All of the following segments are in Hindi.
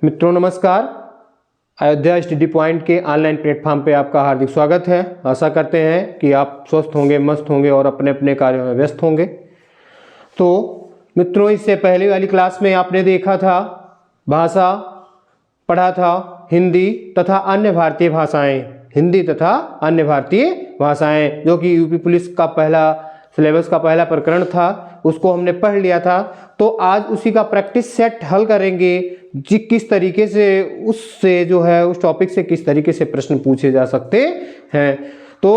मित्रों नमस्कार। अयोध्या स्टडी पॉइंट के ऑनलाइन प्लेटफॉर्म पे आपका हार्दिक स्वागत है। आशा करते हैं कि आप स्वस्थ होंगे, मस्त होंगे और अपने अपने कार्यों में व्यस्त होंगे। तो मित्रों, इससे पहले वाली क्लास में आपने देखा था, भाषा पढ़ा था हिंदी तथा अन्य भारतीय भाषाएं, हिंदी तथा अन्य भारतीय भाषाएं, जो कि यूपी पुलिस का पहला सिलेबस का पहला प्रकरण था, उसको हमने पढ़ लिया था। तो आज उसी का प्रैक्टिस सेट हल करेंगे जी, किस तरीके से उससे जो है उस टॉपिक से किस तरीके से प्रश्न पूछे जा सकते हैं। तो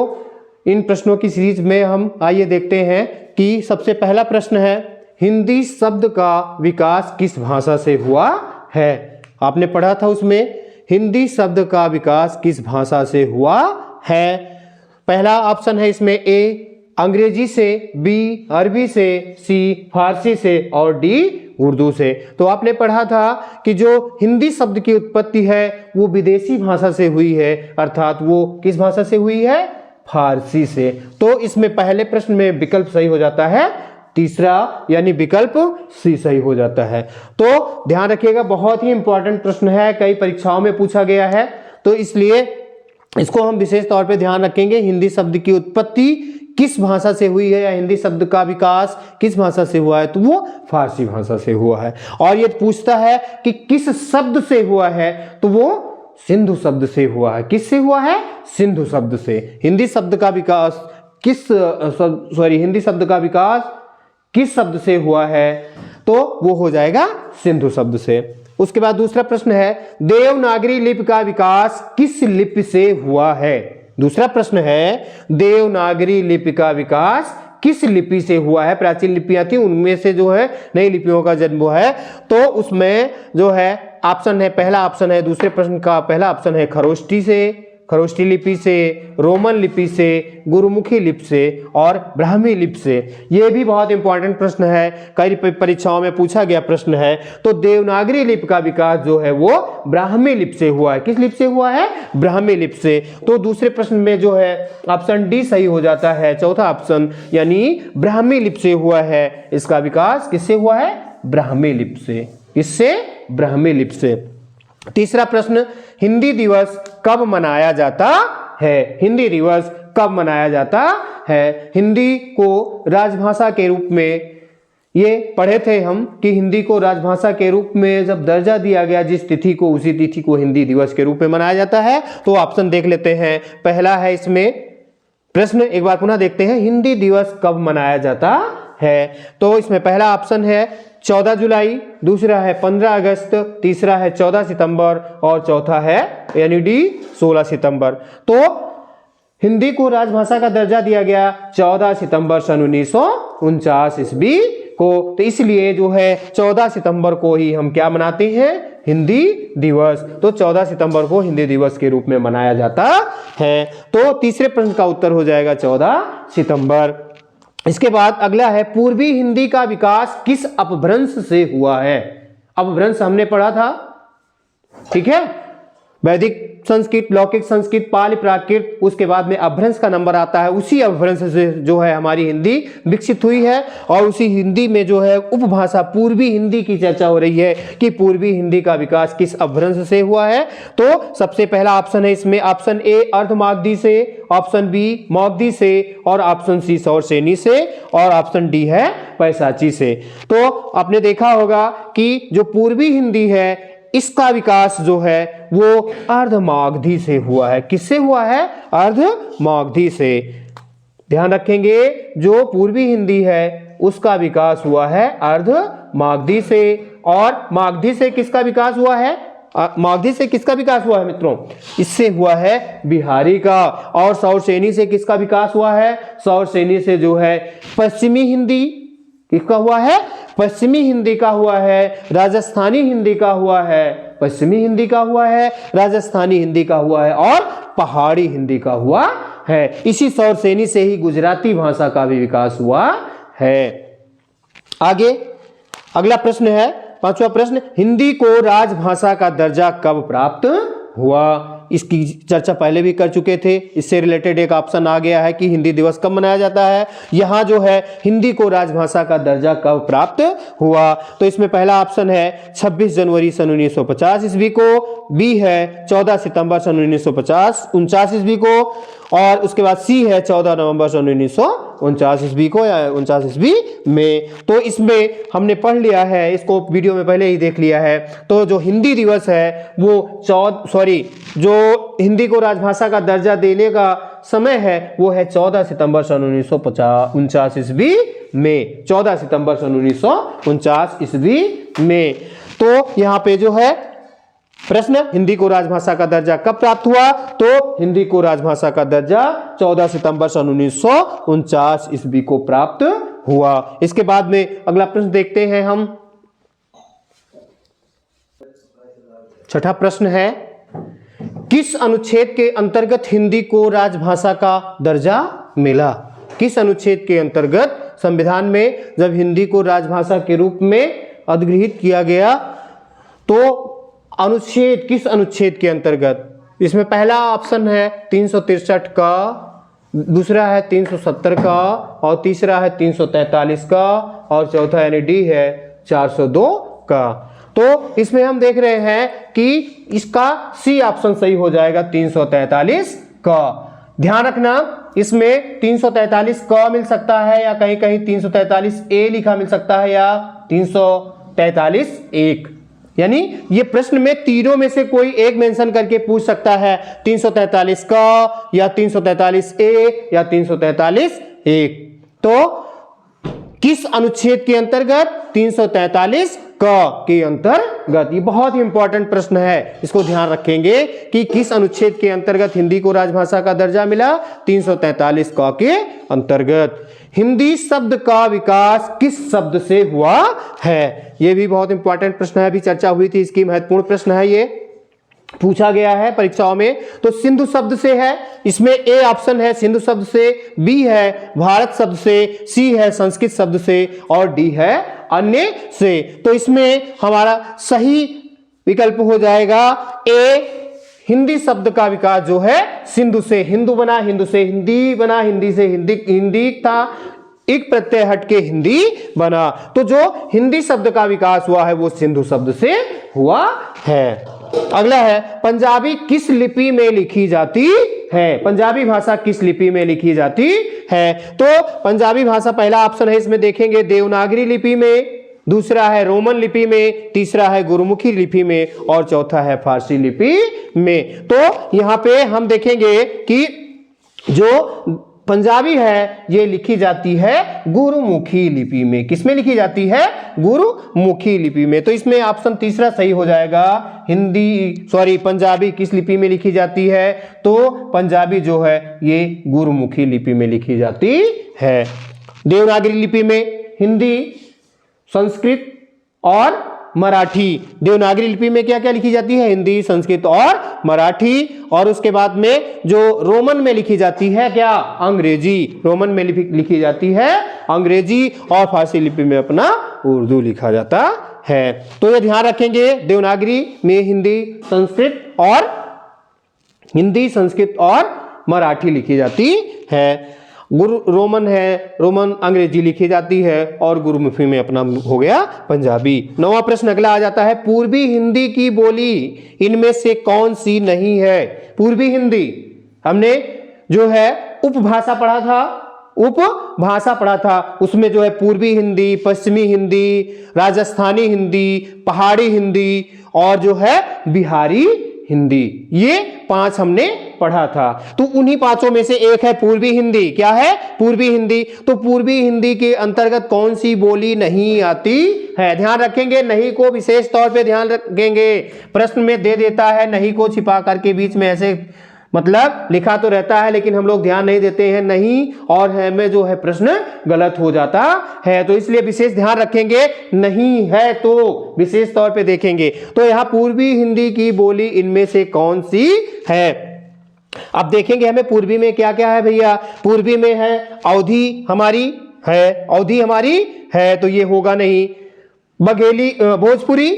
इन प्रश्नों की सीरीज में हम आइए देखते हैं कि सबसे पहला प्रश्न है, हिंदी शब्द का विकास किस भाषा से हुआ है। आपने पढ़ा था उसमें, हिंदी शब्द का विकास किस भाषा से हुआ है। पहला ऑप्शन है इसमें ए अंग्रेजी से, बी अरबी से, सी फारसी से और डी उर्दू से। तो आपने पढ़ा था कि जो हिंदी शब्द की उत्पत्ति है वो विदेशी भाषा से हुई है, अर्थात वो किस भाषा से हुई है, फारसी से। तो इसमें पहले प्रश्न में विकल्प सही हो जाता है तीसरा, यानी विकल्प सी सही हो जाता है। तो ध्यान रखिएगा, बहुत ही इंपॉर्टेंट प्रश्न है, कई परीक्षाओं में पूछा गया है, तो इसलिए इसको हम विशेष तौर पे ध्यान रखेंगे। हिंदी शब्द की उत्पत्ति किस भाषा से हुई है या हिंदी शब्द का विकास किस भाषा से हुआ है, तो वो फारसी भाषा से हुआ है। और ये पूछता है कि किस शब्द से हुआ है, तो वो सिंधु शब्द से हुआ है। किससे हुआ है, सिंधु शब्द से। हिंदी शब्द का विकास हिंदी शब्द का विकास किस शब्द से हुआ है, तो वो हो जाएगा सिंधु शब्द से। उसके बाद दूसरा प्रश्न है, देवनागरी लिपि का विकास किस लिपि से हुआ है। दूसरा प्रश्न है, देवनागरी लिपि का विकास किस लिपि से हुआ है। प्राचीन लिपियां थी, उनमें से जो है नई लिपियों का जन्म हुआ है। तो उसमें जो है ऑप्शन है, पहला ऑप्शन है, दूसरे प्रश्न का पहला ऑप्शन है खरोष्टी से, खरोष्टी लिपि से, रोमन लिपि से, गुरुमुखी लिपि से और ब्राह्मी लिपि से। यह भी बहुत इंपॉर्टेंट प्रश्न है, कई परीक्षाओं में पूछा गया प्रश्न है। तो देवनागरी लिपि का विकास जो है वो ब्राह्मी लिपि से हुआ है। किस लिपि से हुआ है, ब्राह्मी लिपि से। तो दूसरे प्रश्न में जो है ऑप्शन डी सही हो जाता है, चौथा ऑप्शन, यानी ब्राह्मी लिपि से हुआ है। इसका विकास किससे हुआ है, ब्राह्मी लिपि से। इससे ब्राह्मी लिपि से। तीसरा प्रश्न, हिंदी दिवस कब मनाया जाता है। हिंदी दिवस कब मनाया जाता है। हिंदी को राजभाषा के रूप में, ये पढ़े थे हम कि हिंदी को राजभाषा के रूप में जब दर्जा दिया गया जिस तिथि को, उसी तिथि को हिंदी दिवस के रूप में मनाया जाता है। तो ऑप्शन देख लेते हैं। पहला है इसमें प्रश्न, एक बार पुनः देखते हैं, हिंदी दिवस कब मनाया जाता है। तो इसमें पहला ऑप्शन है 14 जुलाई, दूसरा है 15 अगस्त, तीसरा है 14 सितंबर और चौथा है यानी डी 16 सितंबर। तो हिंदी को राजभाषा का दर्जा दिया गया 14 सितंबर सन 1949 ईस्वी को। तो इसलिए जो है 14 सितंबर को ही हम क्या मनाते हैं, हिंदी दिवस। तो 14 सितंबर को हिंदी दिवस के रूप में मनाया जाता है। तो तीसरे प्रश्न का उत्तर हो जाएगा 14 सितंबर। इसके बाद अगला है, पूर्वी हिंदी का विकास किस अपभ्रंश से हुआ है। अपभ्रंश हमने पढ़ा था, ठीक है, वैदिक संस्कृत, लौकिक संस्कृत, पाली प्राकृत, उसके बाद में अपभ्रंश का नंबर आता है। उसी अपभ्रंश से जो है हमारी हिंदी विकसित हुई है और उसी हिंदी में जो है उपभाषा पूर्वी हिंदी की चर्चा हो रही है कि पूर्वी हिंदी का विकास किस अपभ्रंश से हुआ है। तो सबसे पहला ऑप्शन है इसमें, ऑप्शन ए अर्धमागधी से, ऑप्शन बी मागधी से और ऑप्शन सी सौरसेनी से और ऑप्शन डी है पैसाची से। तो आपने देखा होगा कि जो पूर्वी हिंदी है इसका विकास जो है वो अर्धमागधी से हुआ है। किससे हुआ है, अर्धमागधी से। ध्यान रखेंगे, जो पूर्वी हिंदी है उसका विकास हुआ है अर्धमागधी से। और मागधी से किसका विकास हुआ है, मागधी से किसका विकास हुआ है मित्रों, इससे हुआ है बिहारी का। और सौरसेनी से किसका विकास हुआ है, सौरसेनी से जो है पश्चिमी हिंदी किसका हुआ है, पश्चिमी हिंदी का हुआ है, राजस्थानी हिंदी का हुआ है, पश्चिमी हिंदी का हुआ है, राजस्थानी हिंदी का हुआ है और पहाड़ी हिंदी का हुआ है। इसी सौरसेनी से ही गुजराती भाषा का भी विकास हुआ है। आगे अगला प्रश्न है, पांचवा प्रश्न, हिंदी को राजभाषा का दर्जा कब प्राप्त हुआ। इसकी चर्चा पहले भी कर चुके थे। इससे रिलेटेड एक ऑप्शन आ गया है कि हिंदी दिवस कब मनाया जाता है। यहाँ जो है हिंदी को राजभाषा का दर्जा कब प्राप्त हुआ, तो इसमें पहला ऑप्शन है 26 जनवरी सन 1950 ईस्वी को, बी है 14 सितंबर सन 1949 ईस्वी को, और उसके बाद सी है 14 नवंबर सन 1949 ईस्वी को या 49 ईस्वी में। तो इसमें हमने पढ़ लिया है, इसको वीडियो में पहले ही देख लिया है। तो जो हिंदी दिवस है वो जो हिंदी को राजभाषा का दर्जा देने का समय है वो है 14 सितंबर सन 1949 ईस्वी में, 14 सितंबर सन 1949 ईस्वी में। तो यहाँ पे जो है प्रश्न, हिंदी को राजभाषा का दर्जा कब प्राप्त हुआ, तो हिंदी को राजभाषा का दर्जा 14 सितंबर सन 1949 ईस्वी को प्राप्त हुआ। इसके बाद में अगला प्रश्न देखते हैं हम। छठा प्रश्न है, किस अनुच्छेद के अंतर्गत हिंदी को राजभाषा का दर्जा मिला। किस अनुच्छेद के अंतर्गत संविधान में जब हिंदी को राजभाषा के रूप में अधिगृहीत किया गया, तो किस अनुच्छेद के अंतर्गत। इसमें पहला ऑप्शन है 363 का, दूसरा है 370 का, और तीसरा है 343 का, और चौथा यानी डी है 402 का। तो इसमें हम देख रहे हैं कि इसका सी ऑप्शन सही हो जाएगा, 343 का। ध्यान रखना, इसमें 343 का मिल सकता है या कहीं कहीं 343 ए लिखा मिल सकता है या 343 एक, यानी ये प्रश्न में तीनों में से कोई एक मेंशन करके पूछ सकता है, 343 का या 343 ए या 343 एक। तो किस अनुच्छेद के अंतर्गत, 343 का के अंतर्गत। ये बहुत ही इंपॉर्टेंट प्रश्न है, इसको ध्यान रखेंगे कि किस अनुच्छेद के अंतर्गत हिंदी को राजभाषा का दर्जा मिला, 343 का के अंतर्गत। हिंदी शब्द का विकास किस शब्द से हुआ है, यह भी बहुत इंपॉर्टेंट प्रश्न है, अभी चर्चा हुई थी इसकी, महत्वपूर्ण प्रश्न है, ये पूछा गया है परीक्षाओं में। तो सिंधु शब्द से है, इसमें ए ऑप्शन है सिंधु शब्द से, बी है भारत शब्द से, सी है संस्कृत शब्द से, और डी है अन्य से। तो इसमें हमारा सही विकल्प हो जाएगा ए, हिंदी शब्द का विकास जो है सिंधु से। हिंदू बना, हिंदू से हिंदी बना, हिंदी से हिंदी था, एक प्रत्यय हट के हिंदी बना। तो जो हिंदी शब्द का विकास हुआ है वो सिंधु शब्द से हुआ है। अगला है, पंजाबी किस लिपि में लिखी जाती है। पंजाबी भाषा किस लिपि में लिखी जाती है, तो पंजाबी भाषा पहला ऑप्शन है, इसमें देखेंगे देवनागरी लिपि में, दूसरा है रोमन लिपि में, तीसरा है गुरुमुखी लिपि में, और चौथा है फारसी लिपि में। तो यहां पे हम देखेंगे कि जो पंजाबी है ये लिखी जाती है गुरुमुखी लिपि में। किसमें लिखी जाती है, गुरुमुखी लिपि में। तो इसमें ऑप्शन तीसरा सही हो जाएगा, पंजाबी किस लिपि में लिखी जाती है, तो पंजाबी जो है ये गुरुमुखी लिपि में लिखी जाती है। देवनागरी लिपि में हिंदी, संस्कृत और मराठी। देवनागरी लिपि में क्या क्या लिखी जाती है, हिंदी, संस्कृत और मराठी। और उसके बाद में जो रोमन में लिखी जाती है क्या, अंग्रेजी। रोमन में लिखी जाती है अंग्रेजी, और फारसी लिपि में अपना उर्दू लिखा जाता है। तो ये ध्यान रखेंगे, देवनागरी में हिंदी, संस्कृत और मराठी लिखी जाती है। रोमन अंग्रेजी लिखी जाती है, और गुरुमुखी में अपना हो गया पंजाबी। नौवां प्रश्न अगला आ जाता है, पूर्वी हिंदी की बोली इनमें से कौन सी नहीं है। पूर्वी हिंदी हमने जो है उपभाषा पढ़ा था, उसमें जो है पूर्वी हिंदी, पश्चिमी हिंदी, राजस्थानी हिंदी, पहाड़ी हिंदी और जो है बिहारी हिंदी, ये 5 हमने पढ़ा था। तो उन्हीं 5 में से एक है पूर्वी हिंदी। क्या है, पूर्वी हिंदी। तो पूर्वी हिंदी के अंतर्गत कौन सी बोली नहीं आती है, ध्यान रखेंगे। नहीं को विशेष तौर पे ध्यान रखेंगे, प्रश्न में दे देता है नहीं को छिपा करके बीच में, ऐसे मतलब लिखा तो रहता है लेकिन हम लोग ध्यान नहीं देते हैं, नहीं और है में जो है प्रश्न गलत हो जाता है। तो इसलिए विशेष ध्यान रखेंगे, नहीं है तो विशेष तौर पे देखेंगे। तो यहां पूर्वी हिंदी की बोली इनमें से कौन सी है। अब देखेंगे हमें पूर्वी में क्या क्या है भैया। पूर्वी में है अवधी हमारी है, तो ये होगा नहीं। बघेली, भोजपुरी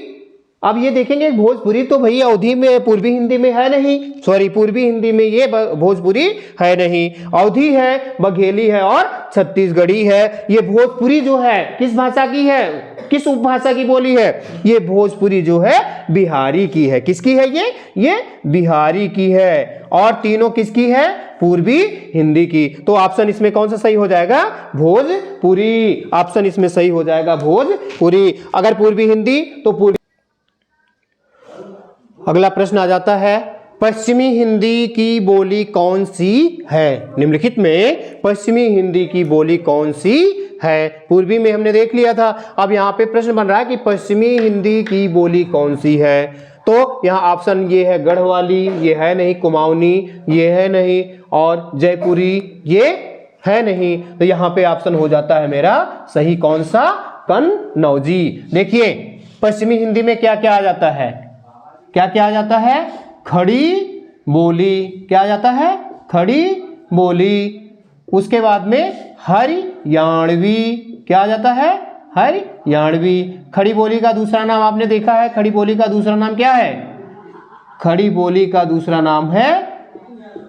अब ये देखेंगे भोजपुरी तो भैया अवधी में, पूर्वी हिंदी में है नहीं, सॉरी पूर्वी हिंदी में ये भोजपुरी है नहीं, अवधी है, बघेली है और छत्तीसगढ़ी है। ये भोजपुरी जो है किस भाषा की है, किस उपभाषा की बोली है? ये भोजपुरी जो है बिहारी की है। किसकी है ये बिहारी की है। और तीनों किसकी है? पूर्वी हिंदी की। तो ऑप्शन इसमें कौन सा सही हो जाएगा? भोजपुरी। ऑप्शन इसमें सही हो जाएगा भोजपुरी। अगर पूर्वी हिंदी तो पूर्वी। अगला प्रश्न आ जाता है, पश्चिमी हिंदी की बोली कौन सी है? निम्नलिखित में पश्चिमी हिंदी की बोली कौन सी है? पूर्वी में हमने देख लिया था। अब यहाँ पे प्रश्न बन रहा है कि पश्चिमी हिंदी की बोली कौन सी है। तो यहाँ ऑप्शन ये है गढ़वाली, ये है नहीं, कुमाऊनी ये है नहीं, और जयपुरी ये है नहीं। तो यहाँ पे ऑप्शन हो जाता है मेरा सही कौन सा? कन्नौजी। देखिए पश्चिमी हिंदी में क्या क्या आ जाता है? क्या क्या आ जाता है? खड़ी बोली। क्या आ जाता है? खड़ी बोली। उसके बाद में हरियाणवी। क्या आ जाता है? हरियाणवी। खड़ी बोली का दूसरा नाम आपने देखा है, खड़ी बोली का दूसरा नाम क्या है? खड़ी बोली का दूसरा नाम है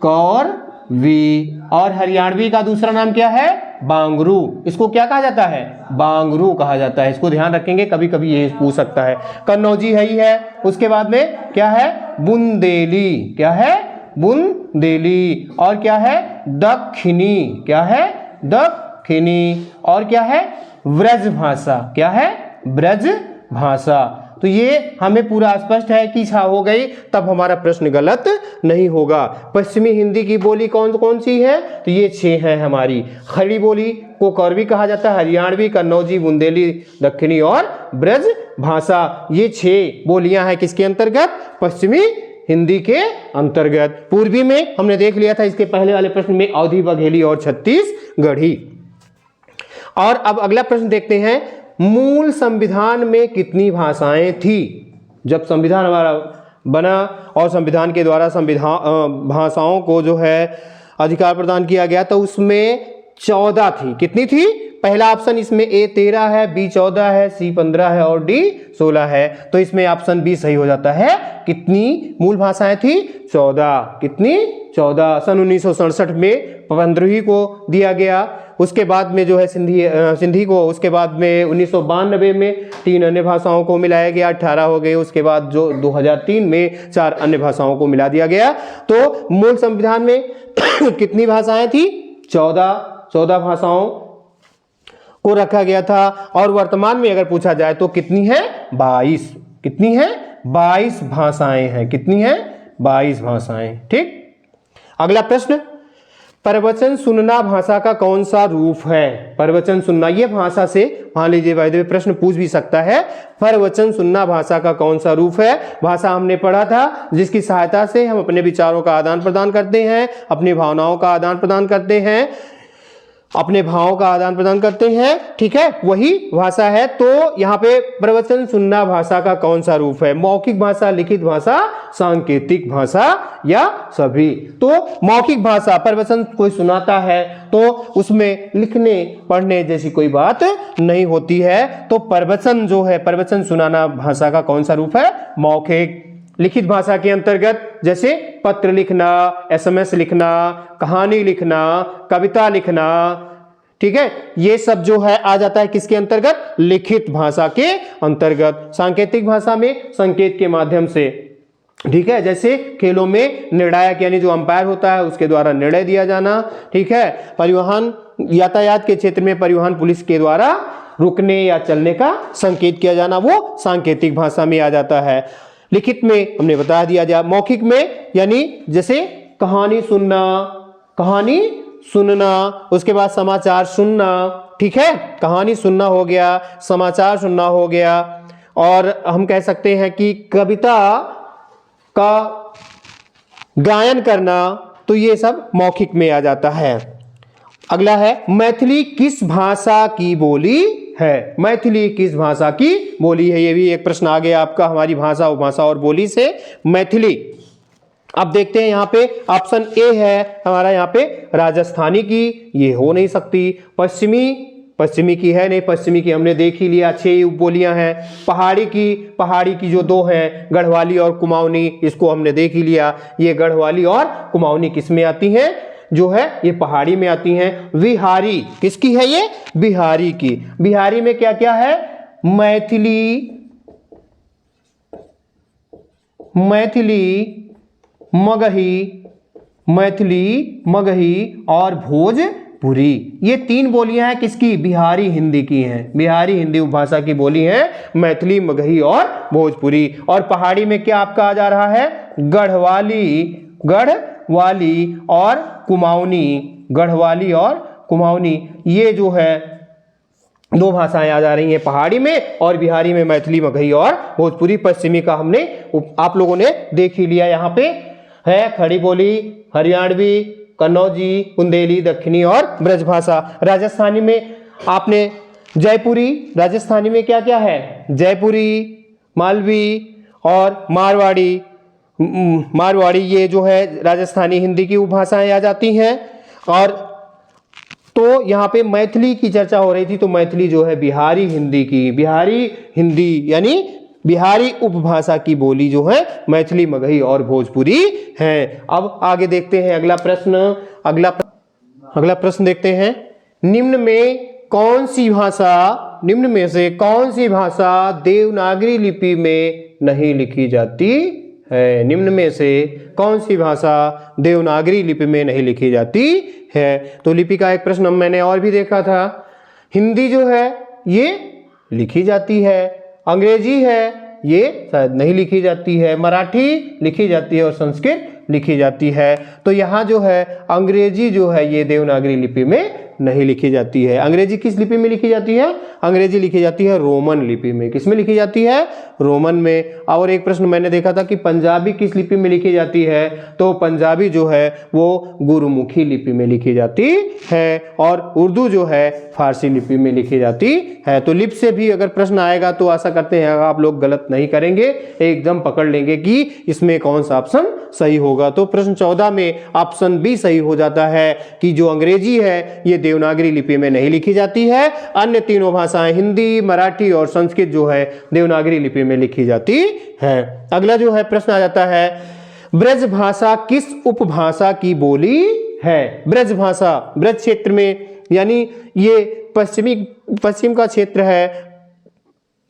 कौरवी। और हरियाणवी का दूसरा नाम क्या है? बांगरू। इसको क्या कहा जाता है? बांगरू कहा जाता है। इसको ध्यान रखेंगे, कभी कभी ये पूछ सकता है। कन्नौजी है ही है। उसके बाद में क्या है? बुंदेली। क्या है? बुंदेली। और क्या है? दक्षिणी। क्या है? दक्षिणी। और क्या है? ब्रज भाषा। क्या है? ब्रज भाषा। तो ये हमें पूरा स्पष्ट है कि छा हो गई, तब हमारा प्रश्न गलत नहीं होगा। पश्चिमी हिंदी की बोली कौन कौन सी है? तो ये 6 हैं हमारी। खड़ी बोली को कौरवी कहा जाता है, हरियाणवी, कन्नौजी, बुंदेली, दक्षिणी और ब्रज भाषा। ये 6 बोलियां हैं किसके अंतर्गत? पश्चिमी हिंदी के अंतर्गत। पूर्वी में हमने देख लिया था इसके पहले वाले प्रश्न में अवधी, बघेली और छत्तीसगढ़ी। और अब अगला प्रश्न देखते हैं, मूल संविधान में कितनी भाषाएं थी? जब संविधान हमारा बना और संविधान के द्वारा भाषाओं को जो है अधिकार प्रदान किया गया, तो उसमें 14 थी। कितनी थी? पहला ऑप्शन इसमें ए 13 है, बी 14 है, सी 15 है और डी 16 है। तो इसमें ऑप्शन बी सही हो जाता है। कितनी मूल भाषाएं थी? 14। कितनी? 14। सन 1967 में 15 को दिया गया। उसके बाद में जो है सिंधी को, उसके बाद में 1992 में 3 अन्य भाषाओं को मिलाया गया, 18 हो गए। उसके बाद जो 2003 में 4 अन्य भाषाओं को मिला दिया गया। तो मूल संविधान में कितनी भाषाएं थी? 14 भाषाओं को रखा गया था। और वर्तमान में अगर पूछा जाए तो कितनी है? 22। कितनी है? 22 भाषाएं हैं। कितनी है? 22 भाषाएं। ठीक। अगला प्रश्न, प्रवचन सुनना भाषा का कौन सा रूप है? प्रवचन सुनना, ये भाषा से मान लीजिए वायदे में प्रश्न पूछ भी सकता है। प्रवचन सुनना भाषा का कौन सा रूप है? भाषा हमने पढ़ा था जिसकी सहायता से हम अपने विचारों का आदान प्रदान करते हैं, अपनी भावनाओं का आदान प्रदान करते हैं, अपने भावों का आदान प्रदान करते हैं। ठीक है, वही भाषा है। तो यहाँ पे प्रवचन सुनना भाषा का कौन सा रूप है? मौखिक भाषा, लिखित भाषा, सांकेतिक भाषा या सभी? तो मौखिक भाषा, प्रवचन कोई सुनाता है तो उसमें लिखने पढ़ने जैसी कोई बात नहीं होती है। तो प्रवचन जो है, प्रवचन सुनाना भाषा का कौन सा रूप है? मौखिक। लिखित भाषा के अंतर्गत जैसे पत्र लिखना, SMS लिखना, कहानी लिखना, कविता लिखना, ठीक है, ये सब जो है आ जाता है किसके अंतर्गत? लिखित भाषा के अंतर्गत। सांकेतिक भाषा में संकेत के माध्यम से, ठीक है, जैसे खेलों में निर्णायक यानी जो अंपायर होता है उसके द्वारा निर्णय दिया जाना। ठीक है, परिवहन यातायात के क्षेत्र में परिवहन पुलिस के द्वारा रुकने या चलने का संकेत किया जाना, वो सांकेतिक भाषा में आ जाता है। लिखित में हमने बता दिया जाए। मौखिक में यानी जैसे कहानी सुनना, उसके बाद समाचार सुनना। ठीक है, कहानी सुनना हो गया, समाचार सुनना हो गया, और हम कह सकते हैं कि कविता का गायन करना, तो ये सब मौखिक में आ जाता है। अगला है, मैथिली किस भाषा की बोली है? मैथिली किस भाषा की बोली है? ये भी एक प्रश्न आ गया आपका हमारी भाषा, उपभाषा और बोली से। मैथिली, अब देखते हैं यहाँ पे ऑप्शन ए है हमारा यहाँ पे राजस्थानी की, ये हो नहीं सकती। पश्चिमी पश्चिमी की है नहीं, पश्चिमी की हमने देख ही लिया, 6 उपबोलियां हैं। पहाड़ी की जो 2 हैं, गढ़वाली और कुमाऊनी, इसको हमने देख ही लिया। ये गढ़वाली और कुमाऊनी किस में आती हैं, जो है ये पहाड़ी में आती हैं। बिहारी किसकी है, ये बिहारी की। बिहारी में क्या क्या है, मैथिली, मगही और भोजपुरी, ये 3 बोलियां हैं किसकी, बिहारी हिंदी की हैं। बिहारी हिंदी उपभाषा की बोली है मैथिली, मगही और भोजपुरी। और पहाड़ी में क्या आपका आ जा रहा है, गढ़वाली और कुमाऊनी, ये जो है 2 भाषाएं आ जा रही हैं पहाड़ी में, और बिहारी में मैथिली, मगही और भोजपुरी। पश्चिमी का हमने आप लोगों ने देख ही लिया। यहाँ पे है खड़ी बोली, हरियाणवी, कन्नौजी, बुंदेली, दक्षिणी और ब्रजभाषा। राजस्थानी में आपने जयपुरी, राजस्थानी में क्या क्या है, जयपुरी, मालवी और मारवाड़ी, ये जो है राजस्थानी हिंदी की उपभाषाएं आ जाती हैं। और तो यहाँ पे मैथिली की चर्चा हो रही थी, तो मैथिली जो है बिहारी हिंदी की, बिहारी हिंदी यानी बिहारी उपभाषा की बोली जो है मैथिली, मगही और भोजपुरी है। अब आगे देखते हैं अगला प्रश्न देखते हैं। निम्न में से कौन सी भाषा देवनागरी लिपि में नहीं लिखी जाती है। निम्न में से कौन सी भाषा देवनागरी लिपि में नहीं लिखी जाती है। तो लिपि का एक प्रश्न मैंने और भी देखा था। हिंदी जो है ये लिखी जाती है, अंग्रेजी है ये शायद नहीं लिखी जाती है, मराठी लिखी जाती है और संस्कृत लिखी जाती है। तो यहाँ जो है अंग्रेजी जो है ये देवनागरी लिपि में नहीं लिखी जाती है। अंग्रेजी किस लिपि में लिखी जाती है, अंग्रेजी लिखी जाती है रोमन लिपि में। किस में लिखी जाती है, रोमन में। और एक प्रश्न मैंने देखा था कि पंजाबी किस लिपि में लिखी जाती है, तो पंजाबी जो है वो गुरुमुखी लिपि में लिखी जाती है, और उर्दू जो है फारसी लिपि में लिखी जाती है। तो लिपि से भी अगर प्रश्न आएगा तो आशा करते हैं आप लोग गलत नहीं करेंगे, एकदम पकड़ लेंगे कि इसमें कौन सा ऑप्शन सही होगा। तो प्रश्न 14 में ऑप्शन बी सही हो जाता है कि जो अंग्रेजी है ये देवनागरी लिपि में नहीं लिखी जाती है। अन्य तीनों भाषाएं हिंदी, मराठी और संस्कृत जो है देवनागरी लिपि में लिखी जाती है। अगला जो है प्रश्न आ जाता है, ब्रज भाषा किस उपभाषा की बोली है। ब्रज भाषा, ब्रज क्षेत्र में यानी ये पश्चिम का क्षेत्र है,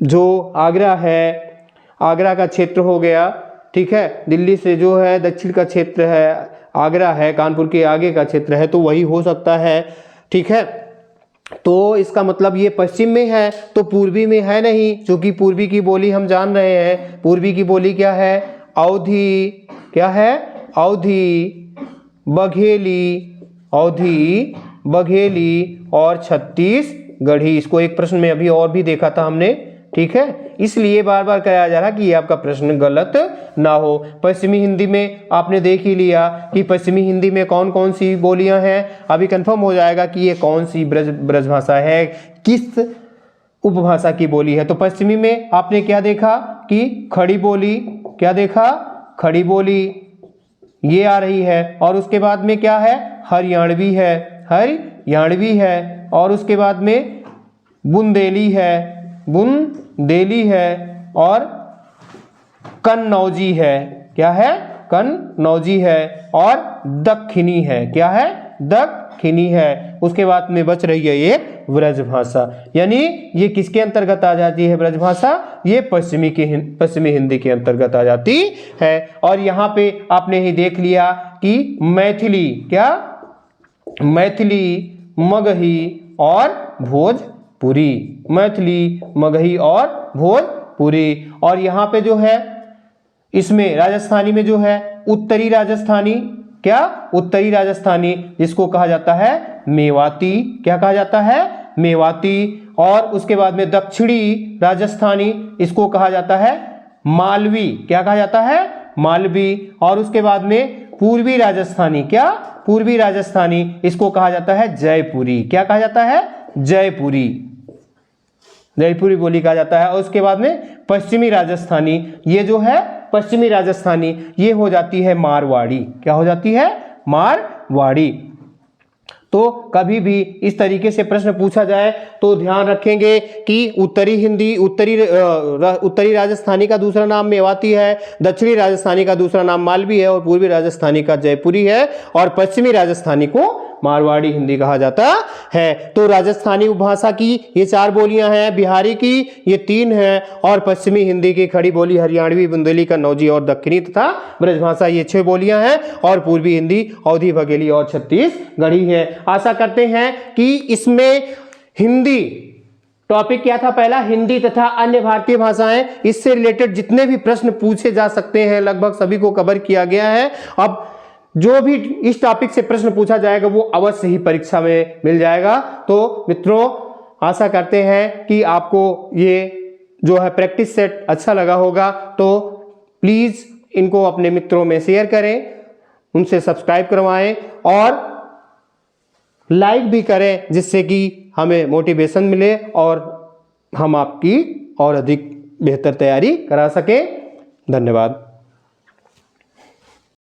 जो आगरा है, आगरा का क्षेत्र हो गया, ठीक है। दिल्ली से जो है दक्षिण का क्षेत्र है, आगरा है, कानपुर के आगे का क्षेत्र है, तो वही हो सकता है, ठीक है। तो इसका मतलब ये पश्चिम में है, तो पूर्वी में है नहीं, क्योंकि पूर्वी की बोली हम जान रहे हैं। पूर्वी की बोली क्या है, अवधी, क्या है, अवधी, बघेली और छत्तीसगढ़ी। इसको एक प्रश्न में अभी और भी देखा था हमने, ठीक है। इसलिए बार बार कराया जा रहा कि ये आपका प्रश्न गलत ना हो। पश्चिमी हिंदी में आपने देख ही लिया कि पश्चिमी हिंदी में कौन कौन सी बोलियां हैं। अभी कंफर्म हो जाएगा कि ये कौन सी ब्रज भाषा है, किस उपभाषा की बोली है। तो पश्चिमी में आपने क्या देखा कि खड़ी बोली, क्या देखा, खड़ी बोली ये आ रही है, और उसके बाद में क्या है, हरियाणवी है, और उसके बाद में बुंदेली है, और कन्नौजी है, क्या है, कन्नौजी है, और दक्षिणी है, क्या है, दक्षिणी है। उसके बाद में बच रही है ये ब्रजभाषा, यानी ये किसके अंतर्गत आ जाती है ब्रजभाषा, ये पश्चिमी हिंदी के अंतर्गत आ जाती है। और यहाँ पे आपने ही देख लिया कि मैथिली, क्या, मैथिली, मगही और भोजपुरी, मैथिली, मगही और भोजपुरी। और यहाँ पे जो है इसमें राजस्थानी में जो है उत्तरी राजस्थानी, क्या, उत्तरी राजस्थानी, जिसको कहा जाता है मेवाती, क्या कहा जाता है, मेवाती। और उसके बाद में दक्षिणी राजस्थानी, इसको कहा जाता है मालवी, क्या कहा जाता है, मालवी। और उसके बाद में पूर्वी राजस्थानी, क्या, पूर्वी राजस्थानी, इसको कहा जाता है जयपुरी, क्या कहा जाता है, जयपुरी बोली कहा जाता है। और उसके बाद में पश्चिमी राजस्थानी, ये जो है पश्चिमी राजस्थानी, ये हो जाती है मारवाड़ी, क्या हो जाती है, मारवाड़ी। तो कभी भी इस तरीके से प्रश्न पूछा जाए तो ध्यान रखेंगे कि उत्तरी राजस्थानी का दूसरा नाम मेवाती है, दक्षिणी राजस्थानी का दूसरा नाम मालवी है और पूर्वी राजस्थानी का जयपुरी है और पश्चिमी राजस्थानी को मारवाड़ी हिंदी कहा जाता है। तो राजस्थानी उपभाषा की ये 4 बोलियां हैं, बिहारी की ये 3 हैं और पश्चिमी हिंदी की खड़ी बोली हरियाणवी, बुंदेली, कन्नौजी और दक्षिणी तथा ब्रजभाषा ये 6 बोलियां हैं और पूर्वी हिंदी अवधी, बघेली और छत्तीसगढ़ी है। आशा करते हैं कि इसमें हिंदी टॉपिक क्या था, पहला हिंदी तथा अन्य भारतीय भाषाएं, इससे रिलेटेड जितने भी प्रश्न पूछे जा सकते हैं लगभग सभी को कवर किया गया है। अब जो भी इस टॉपिक से प्रश्न पूछा जाएगा वो अवश्य ही परीक्षा में मिल जाएगा। तो मित्रों आशा करते हैं कि आपको ये जो है प्रैक्टिस सेट अच्छा लगा होगा, तो प्लीज इनको अपने मित्रों में शेयर करें, उनसे सब्सक्राइब करवाएं और लाइक भी करें, जिससे कि हमें मोटिवेशन मिले और हम आपकी और अधिक बेहतर तैयारी करा सकें। धन्यवाद।